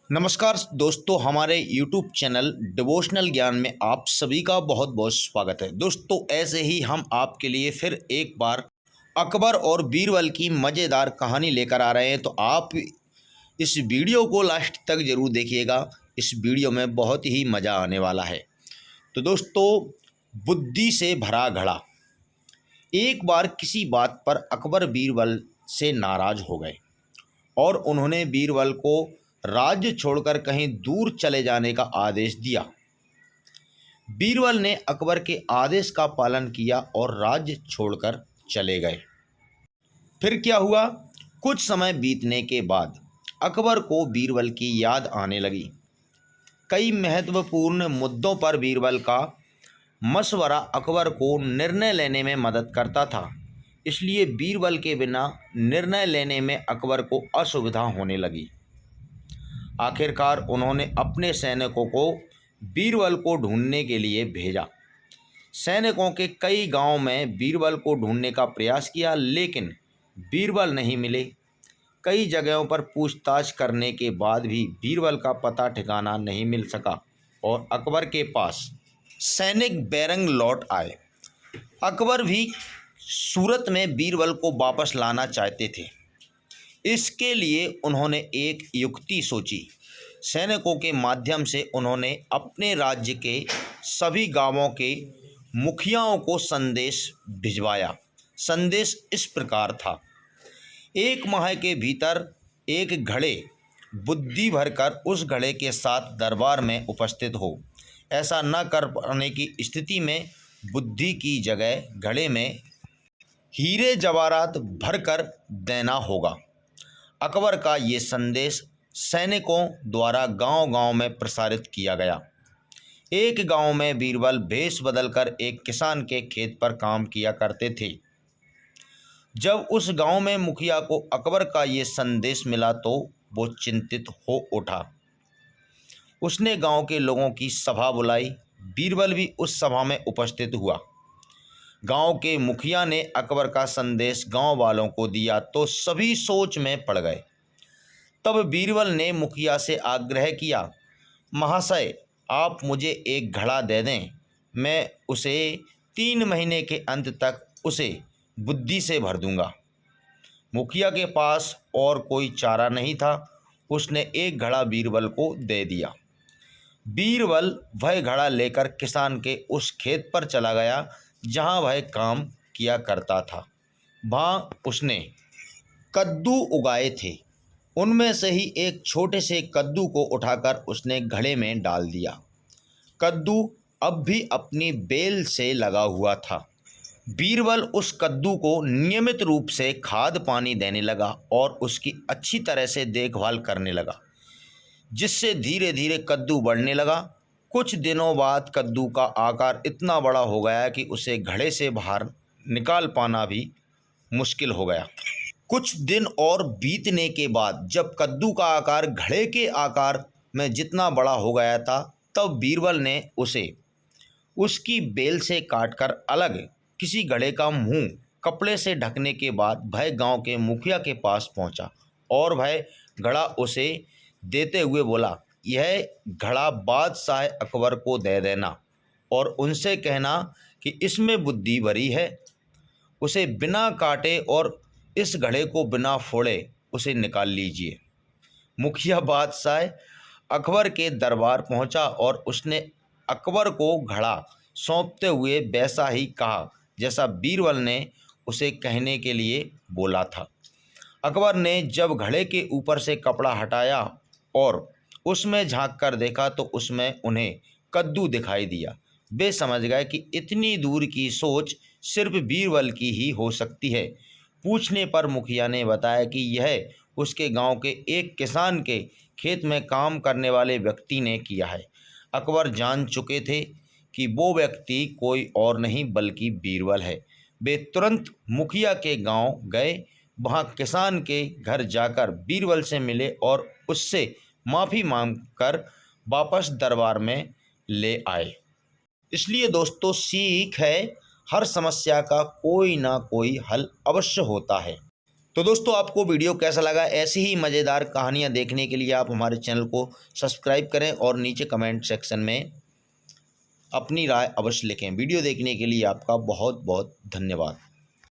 नमस्कार दोस्तों, हमारे YouTube चैनल डिवोशनल ज्ञान में आप सभी का बहुत बहुत स्वागत है। दोस्तों, ऐसे ही हम आपके लिए फिर एक बार अकबर और बीरबल की मज़ेदार कहानी लेकर आ रहे हैं, तो आप इस वीडियो को लास्ट तक ज़रूर देखिएगा। इस वीडियो में बहुत ही मज़ा आने वाला है। तो दोस्तों, बुद्धि से भरा घड़ा। एक बार किसी बात पर अकबर बीरबल से नाराज़ हो गए और उन्होंने बीरबल को राज्य छोड़कर कहीं दूर चले जाने का आदेश दिया। बीरबल ने अकबर के आदेश का पालन किया और राज्य छोड़कर चले गए। फिर क्या हुआ? कुछ समय बीतने के बाद अकबर को बीरबल की याद आने लगी। कई महत्वपूर्ण मुद्दों पर बीरबल का मशवरा अकबर को निर्णय लेने में मदद करता था, इसलिए बीरबल के बिना निर्णय लेने में अकबर को असुविधा होने लगी। आखिरकार उन्होंने अपने सैनिकों को बीरबल को ढूंढने के लिए भेजा। सैनिकों के कई गांवों में बीरबल को ढूंढने का प्रयास किया, लेकिन बीरबल नहीं मिले। कई जगहों पर पूछताछ करने के बाद भी बीरबल का पता ठिकाना नहीं मिल सका और अकबर के पास सैनिक बेरंग लौट आए। अकबर भी सूरत में बीरबल को वापस लाना चाहते थे। इसके लिए उन्होंने एक युक्ति सोची। सैनिकों के माध्यम से उन्होंने अपने राज्य के सभी गांवों के मुखियाओं को संदेश भिजवाया। संदेश इस प्रकार था: 1 माह के भीतर एक घड़े बुद्धि भरकर उस घड़े के साथ दरबार में उपस्थित हो। ऐसा न कर पाने की स्थिति में बुद्धि की जगह घड़े में हीरे जवाहरात भरकर देना होगा। अकबर का ये संदेश सैनिकों द्वारा गांव-गांव में प्रसारित किया गया। एक गांव में बीरबल भेष बदलकर एक किसान के खेत पर काम किया करते थे। जब उस गांव में मुखिया को अकबर का ये संदेश मिला तो वो चिंतित हो उठा। उसने गांव के लोगों की सभा बुलाई। बीरबल भी उस सभा में उपस्थित हुआ। गांव के मुखिया ने अकबर का संदेश गांव वालों को दिया तो सभी सोच में पड़ गए। तब बीरबल ने मुखिया से आग्रह किया, महाशय, आप मुझे एक घड़ा दे दें, मैं उसे 3 महीने के अंत तक उसे बुद्धि से भर दूंगा। मुखिया के पास और कोई चारा नहीं था। उसने एक घड़ा बीरबल को दे दिया। बीरबल वह घड़ा लेकर किसान के उस खेत पर चला गया जहां वह काम किया करता था। वहां उसने कद्दू उगाए थे। उनमें से ही एक छोटे से कद्दू को उठाकर उसने घड़े में डाल दिया। कद्दू अब भी अपनी बेल से लगा हुआ था। बीरबल उस कद्दू को नियमित रूप से खाद पानी देने लगा और उसकी अच्छी तरह से देखभाल करने लगा, जिससे धीरे धीरे कद्दू बढ़ने लगा। कुछ दिनों बाद कद्दू का आकार इतना बड़ा हो गया कि उसे घड़े से बाहर निकाल पाना भी मुश्किल हो गया। कुछ दिन और बीतने के बाद जब कद्दू का आकार घड़े के आकार में जितना बड़ा हो गया था, तब बीरबल ने उसे उसकी बेल से काटकर अलग किसी घड़े का मुंह कपड़े से ढकने के बाद वह गांव के मुखिया के पास पहुंचा और वह घड़ा उसे देते हुए बोला, यह घड़ा बादशाह अकबर को दे देना और उनसे कहना कि इसमें बुद्धि भरी है। उसे बिना काटे और इस घड़े को बिना फोड़े उसे निकाल लीजिए। मुखिया बादशाह अकबर के दरबार पहुंचा और उसने अकबर को घड़ा सौंपते हुए वैसा ही कहा जैसा बीरबल ने उसे कहने के लिए बोला था। अकबर ने जब घड़े के ऊपर से कपड़ा हटाया और उसमें झांक कर देखा तो उसमें उन्हें कद्दू दिखाई दिया। वे समझ गए कि इतनी दूर की सोच सिर्फ बीरबल की ही हो सकती है। पूछने पर मुखिया ने बताया कि यह उसके गांव के एक किसान के खेत में काम करने वाले व्यक्ति ने किया है। अकबर जान चुके थे कि वो व्यक्ति कोई और नहीं बल्कि बीरबल है। वे तुरंत मुखिया के गांव गए। वहां किसान के घर जाकर बीरबल से मिले और उससे माफ़ी मांगकर वापस दरबार में ले आए। इसलिए दोस्तों, सीख है, हर समस्या का कोई ना कोई हल अवश्य होता है। तो दोस्तों आपको वीडियो कैसा लगा? ऐसी ही मज़ेदार कहानियाँ देखने के लिए आप हमारे चैनल को सब्सक्राइब करें और नीचे कमेंट सेक्शन में अपनी राय अवश्य लिखें। वीडियो देखने के लिए आपका बहुत बहुत धन्यवाद।